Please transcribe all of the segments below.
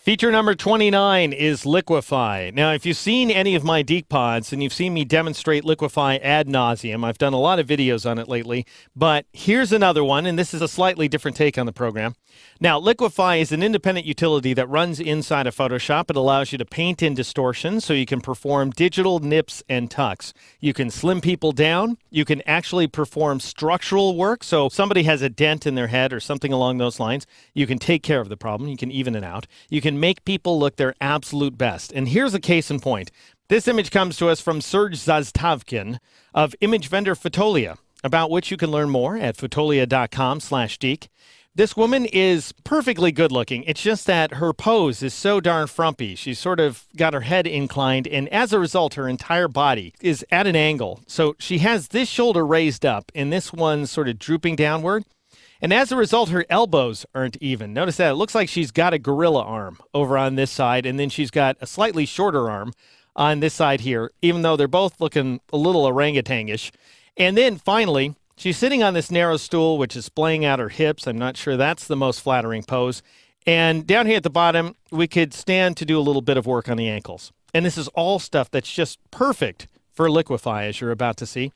Feature number 29 is Liquify. Now, if you've seen any of my Deke Pods and you've seen me demonstrate Liquify ad nauseum, I've done a lot of videos on it lately, but here's another one, and this is a slightly different take on the program. Now, Liquify is an independent utility that runs inside of Photoshop. It allows you to paint in distortion so you can perform digital nips and tucks. You can slim people down. You can actually perform structural work. So if somebody has a dent in their head or something along those lines, you can take care of the problem. You can even it out. You can make people look their absolute best. And here's a case in point. This image comes to us from Serge Zastavkin of image vendor Fotolia, about which you can learn more at fotolia.com/Deke. This woman is perfectly good looking. It's just that her pose is so darn frumpy. She's sort of got her head inclined, and as a result, her entire body is at an angle. So she has this shoulder raised up and this one sort of drooping downward. And as a result, her elbows aren't even. Notice that. It looks like she's got a gorilla arm over on this side, and then she's got a slightly shorter arm on this side here, even though they're both looking a little orangutan-ish. And then finally, she's sitting on this narrow stool, which is splaying out her hips. I'm not sure that's the most flattering pose. And down here at the bottom, we could stand to do a little bit of work on the ankles. And this is all stuff that's just perfect for Liquify, as you're about to see.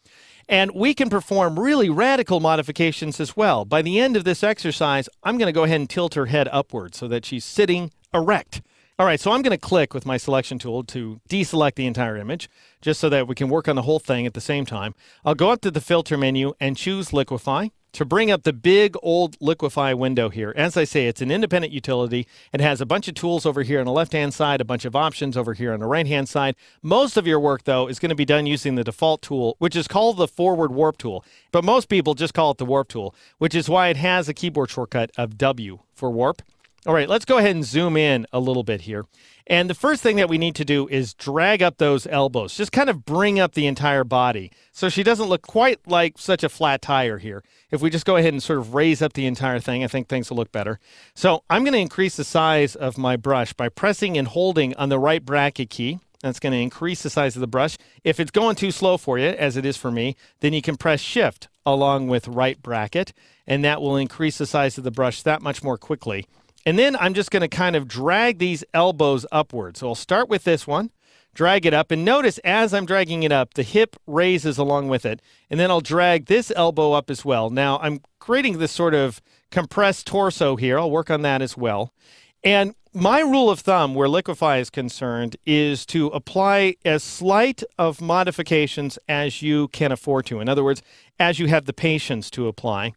And we can perform really radical modifications as well. By the end of this exercise, I'm going to go ahead and tilt her head upward so that she's sitting erect. All right, so I'm going to click with my selection tool to deselect the entire image, just so that we can work on the whole thing at the same time. I'll go up to the filter menu and choose Liquify to bring up the big old Liquify window here. As I say, it's an independent utility. It has a bunch of tools over here on the left-hand side, a bunch of options over here on the right-hand side. Most of your work, though, is going to be done using the default tool, which is called the forward warp tool. But most people just call it the warp tool, which is why it has a keyboard shortcut of W for warp. All right, let's go ahead and zoom in a little bit here. And the first thing that we need to do is drag up those elbows. Just kind of bring up the entire body so she doesn't look quite like such a flat tire here. If we just go ahead and sort of raise up the entire thing, I think things will look better. So I'm going to increase the size of my brush by pressing and holding on the right bracket key. That's going to increase the size of the brush. If it's going too slow for you, as it is for me, then you can press Shift along with right bracket, and that will increase the size of the brush that much more quickly. And then I'm just going to kind of drag these elbows upward. So I'll start with this one, drag it up, and notice as I'm dragging it up, the hip raises along with it. And then I'll drag this elbow up as well. Now I'm creating this sort of compressed torso here. I'll work on that as well. And my rule of thumb where Liquify is concerned is to apply as slight of modifications as you can afford to. In other words, as you have the patience to apply.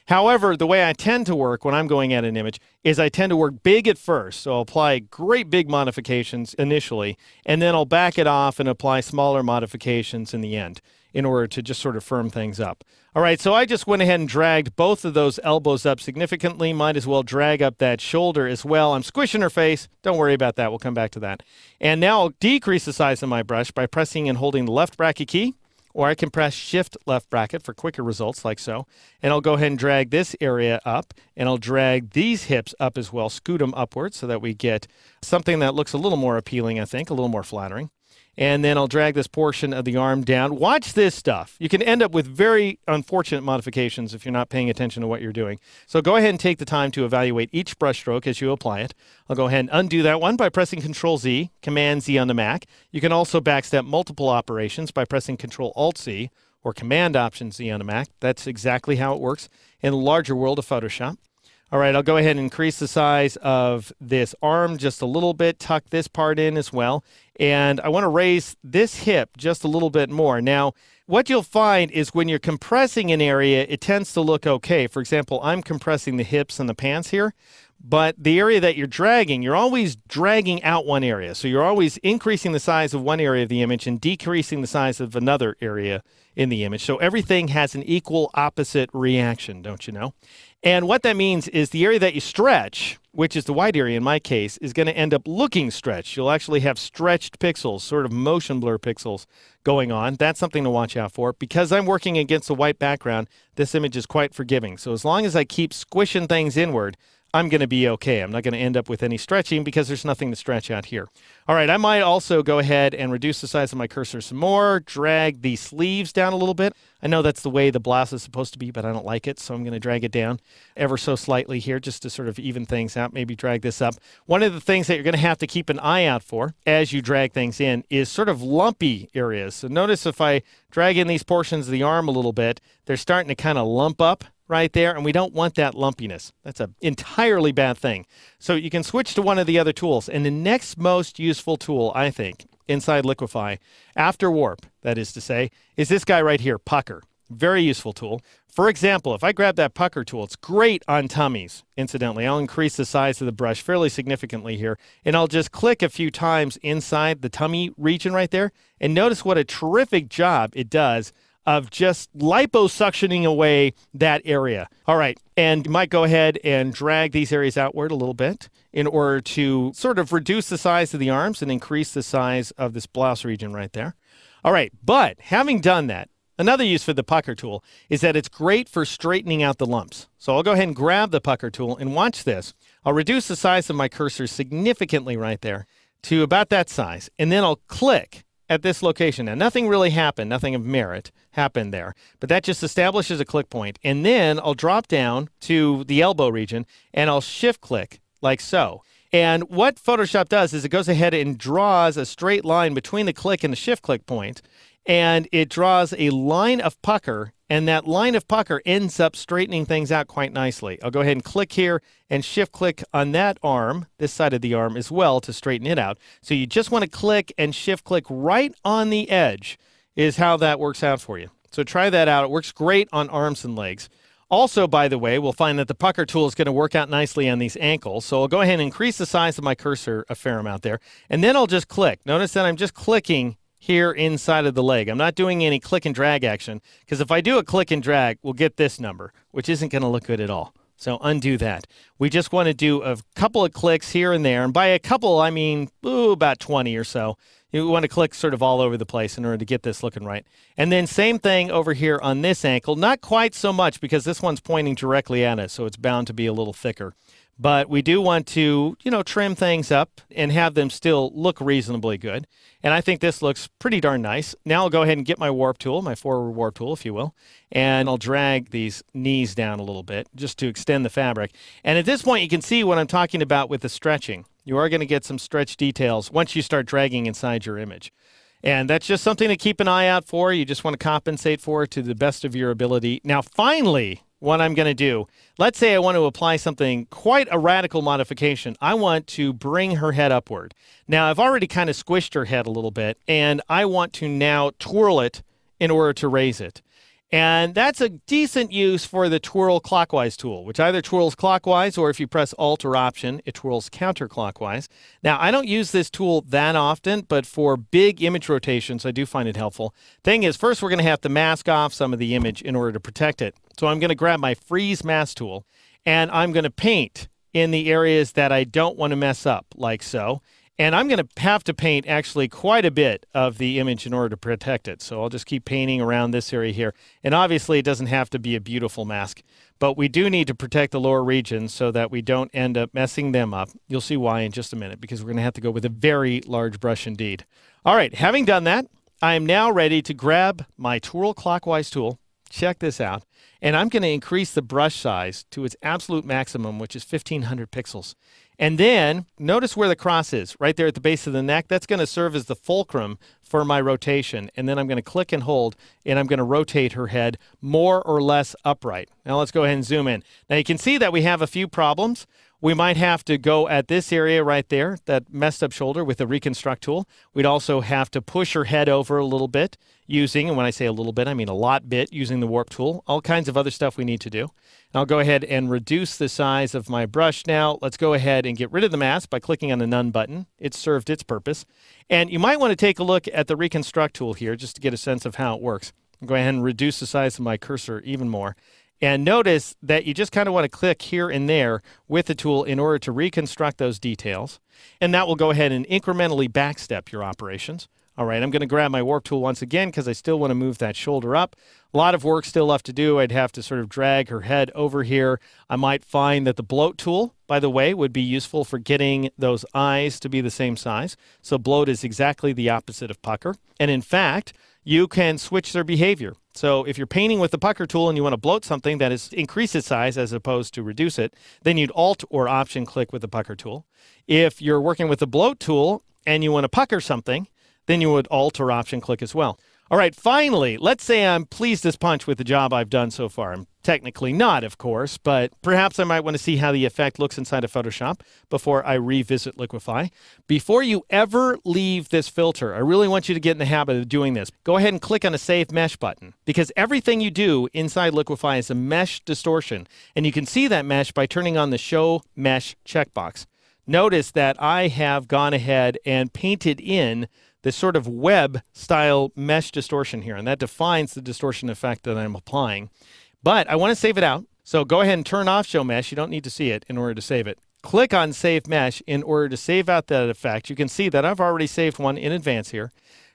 However, the way I tend to work when I'm going at an image is I tend to work big at first. So I'll apply great big modifications initially, and then I'll back it off and apply smaller modifications in the end in order to just sort of firm things up. All right, so I just went ahead and dragged both of those elbows up significantly. Might as well drag up that shoulder as well. I'm squishing her face. Don't worry about that. We'll come back to that. And now I'll decrease the size of my brush by pressing and holding the left bracket key. Or I can press Shift left bracket for quicker results like so. And I'll go ahead and drag this area up, and I'll drag these hips up as well, scoot them upwards so that we get something that looks a little more appealing, I think, a little more flattering. And then I'll drag this portion of the arm down. Watch this stuff. You can end up with very unfortunate modifications if you're not paying attention to what you're doing. So go ahead and take the time to evaluate each brush stroke as you apply it. I'll go ahead and undo that one by pressing Control-Z, Command-Z on the Mac. You can also backstep multiple operations by pressing Control-Alt-Z or Command-Option-Z on a Mac. That's exactly how it works in the larger world of Photoshop. All right, I'll go ahead and increase the size of this arm just a little bit, tuck this part in as well. And I want to raise this hip just a little bit more. Now, what you'll find is when you're compressing an area, it tends to look okay. For example, I'm compressing the hips and the pants here. But the area that you're always dragging out one area. So you're always increasing the size of one area of the image and decreasing the size of another area in the image. So everything has an equal opposite reaction, don't you know? And what that means is the area that you stretch, which is the white area in my case, is going to end up looking stretched. You'll actually have stretched pixels, sort of motion blur pixels going on. That's something to watch out for. Because I'm working against a white background, this image is quite forgiving. So as long as I keep squishing things inward, I'm going to be okay. I'm not going to end up with any stretching because there's nothing to stretch out here. All right, I might also go ahead and reduce the size of my cursor some more, drag the sleeves down a little bit. I know that's the way the blouse is supposed to be, but I don't like it, so I'm going to drag it down ever so slightly here just to sort of even things out, maybe drag this up. One of the things that you're going to have to keep an eye out for as you drag things in is sort of lumpy areas. So notice if I drag in these portions of the arm a little bit, they're starting to kind of lump up right there, and we don't want that lumpiness. That's an entirely bad thing. So you can switch to one of the other tools, and the next most useful tool, I think, inside Liquify, after warp, that is to say, is this guy right here, pucker. Very useful tool. For example, if I grab that pucker tool, it's great on tummies. Incidentally, I'll increase the size of the brush fairly significantly here, and I'll just click a few times inside the tummy region right there, and notice what a terrific job it does of just liposuctioning away that area. All right, and you might go ahead and drag these areas outward a little bit in order to sort of reduce the size of the arms and increase the size of this blouse region right there. All right, but having done that, another use for the pucker tool is that it's great for straightening out the lumps. So I'll go ahead and grab the pucker tool and watch this. I'll reduce the size of my cursor significantly right there to about that size, and then I'll click at this location. Now, nothing really happened, nothing of merit happened there, but that just establishes a click point. And then I'll drop down to the elbow region and I'll shift click like so. And what Photoshop does is it goes ahead and draws a straight line between the click and the shift click point, and it draws a line of pucker, and that line of pucker ends up straightening things out quite nicely. I'll go ahead and click here and shift click on that arm, this side of the arm as well, to straighten it out. So you just want to click and shift click right on the edge is how that works out for you. So try that out. It works great on arms and legs. Also, by the way, we'll find that the pucker tool is going to work out nicely on these ankles. So I'll go ahead and increase the size of my cursor a fair amount there, and then I'll just click. Notice that I'm just clicking here inside of the leg. I'm not doing any click and drag action, because if I do a click and drag, we'll get this number, which isn't going to look good at all. So undo that. We just want to do a couple of clicks here and there. And by a couple, I mean about 20 or so. You want to click sort of all over the place in order to get this looking right. And then same thing over here on this ankle. Not quite so much because this one's pointing directly at us, so it's bound to be a little thicker. But we do want to, trim things up and have them still look reasonably good. And I think this looks pretty darn nice. Now I'll go ahead and get my warp tool, my forward warp tool, if you will, and I'll drag these knees down a little bit just to extend the fabric. And at this point, you can see what I'm talking about with the stretching. You are going to get some stretch details once you start dragging inside your image. And that's just something to keep an eye out for. You just want to compensate for it to the best of your ability. Now, finally, what I'm going to do, let's say I want to apply something, quite a radical modification. I want to bring her head upward. Now, I've already kind of squished her head a little bit, and I want to now twirl it in order to raise it. And that's a decent use for the twirl clockwise tool, which either twirls clockwise, or if you press Alt or Option, it twirls counterclockwise. Now, I don't use this tool that often, but for big image rotations, I do find it helpful. Thing is, first we're going to have to mask off some of the image in order to protect it. So I'm going to grab my Freeze Mask tool, and I'm going to paint in the areas that I don't want to mess up, like so. And I'm going to have to paint actually quite a bit of the image in order to protect it. So I'll just keep painting around this area here. And obviously it doesn't have to be a beautiful mask, but we do need to protect the lower regions so that we don't end up messing them up. You'll see why in just a minute, because we're going to have to go with a very large brush indeed. All right, having done that, I am now ready to grab my twirl clockwise tool. Check this out. And I'm going to increase the brush size to its absolute maximum, which is 1500 pixels. And then notice where the cross is, right there at the base of the neck. That's going to serve as the fulcrum for my rotation. And then I'm going to click and hold, and I'm going to rotate her head more or less upright. Now let's go ahead and zoom in. Now you can see that we have a few problems. We might have to go at this area right there, that messed up shoulder, with the Reconstruct tool. We'd also have to push her head over a little bit using, and when I say a little bit, I mean a lot bit, using the Warp tool. All kinds of other stuff we need to do. And I'll go ahead and reduce the size of my brush now. Let's go ahead and get rid of the mask by clicking on the None button. It's served its purpose. And you might want to take a look at the Reconstruct tool here just to get a sense of how it works. I'll go ahead and reduce the size of my cursor even more. And notice that you just kind of want to click here and there with the tool in order to reconstruct those details. And that will go ahead and incrementally backstep your operations. All right, I'm going to grab my Warp tool once again because I still want to move that shoulder up. A lot of work still left to do. I'd have to sort of drag her head over here. I might find that the Bloat tool, by the way, would be useful for getting those eyes to be the same size. So bloat is exactly the opposite of pucker. And in fact, you can switch their behavior. So if you're painting with the pucker tool and you want to bloat something that is increase its size as opposed to reduce it, then you'd Alt or Option click with the pucker tool. If you're working with the bloat tool and you want to pucker something, then you would Alt or Option click as well. All right, finally, let's say I'm pleased as punch with the job I've done so far. I'm technically not, of course, but perhaps I might want to see how the effect looks inside of Photoshop before I revisit Liquify. Before you ever leave this filter, I really want you to get in the habit of doing this. Go ahead and click on the Save Mesh button, because everything you do inside Liquify is a mesh distortion, and you can see that mesh by turning on the Show Mesh checkbox. Notice that I have gone ahead and painted in this sort of web-style mesh distortion here, and that defines the distortion effect that I'm applying. But I want to save it out, so go ahead and turn off Show Mesh. You don't need to see it in order to save it. Click on Save Mesh in order to save out that effect. You can see that I've already saved one in advance here.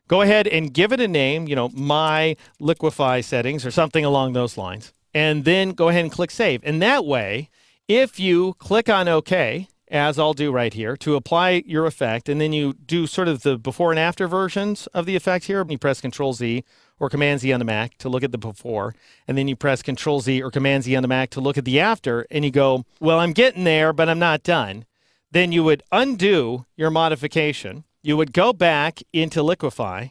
Go ahead and give it a name, My Liquify Settings or something along those lines, and then go ahead and click Save. And that way, if you click on OK, as I'll do right here, to apply your effect, and then you do sort of the before and after versions of the effect here. You press Control-Z or Command-Z on the Mac to look at the before, and then you press Control-Z or Command-Z on the Mac to look at the after, and you go, well, I'm getting there, but I'm not done. Then you would undo your modification. You would go back into Liquify,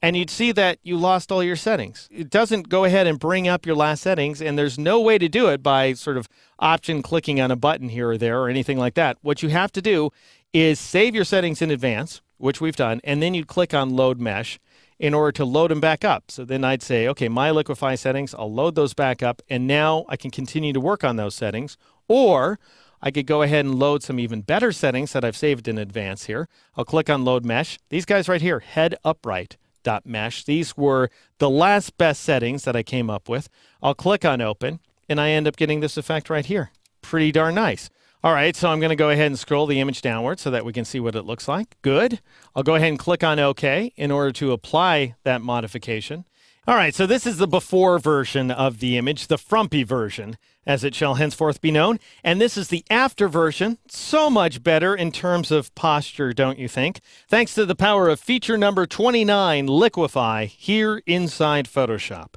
and you'd see that you lost all your settings. It doesn't go ahead and bring up your last settings, and there's no way to do it by sort of option clicking on a button here or there or anything like that. What you have to do is save your settings in advance, which we've done, and then you click on Load Mesh in order to load them back up. So then I'd say, okay, my Liquify settings, I'll load those back up, and now I can continue to work on those settings. Or I could go ahead and load some even better settings that I've saved in advance here. I'll click on Load Mesh. These guys right here, Head Upright. Mesh. These were the last best settings that I came up with. I'll click on Open, and I end up getting this effect right here. Pretty darn nice. All right, so I'm going to go ahead and scroll the image downward so that we can see what it looks like. Good. I'll go ahead and click on OK in order to apply that modification. All right, so this is the before version of the image, the frumpy version, as it shall henceforth be known. And this is the after version. So much better in terms of posture, don't you think? Thanks to the power of feature number 29, Liquify, here inside Photoshop.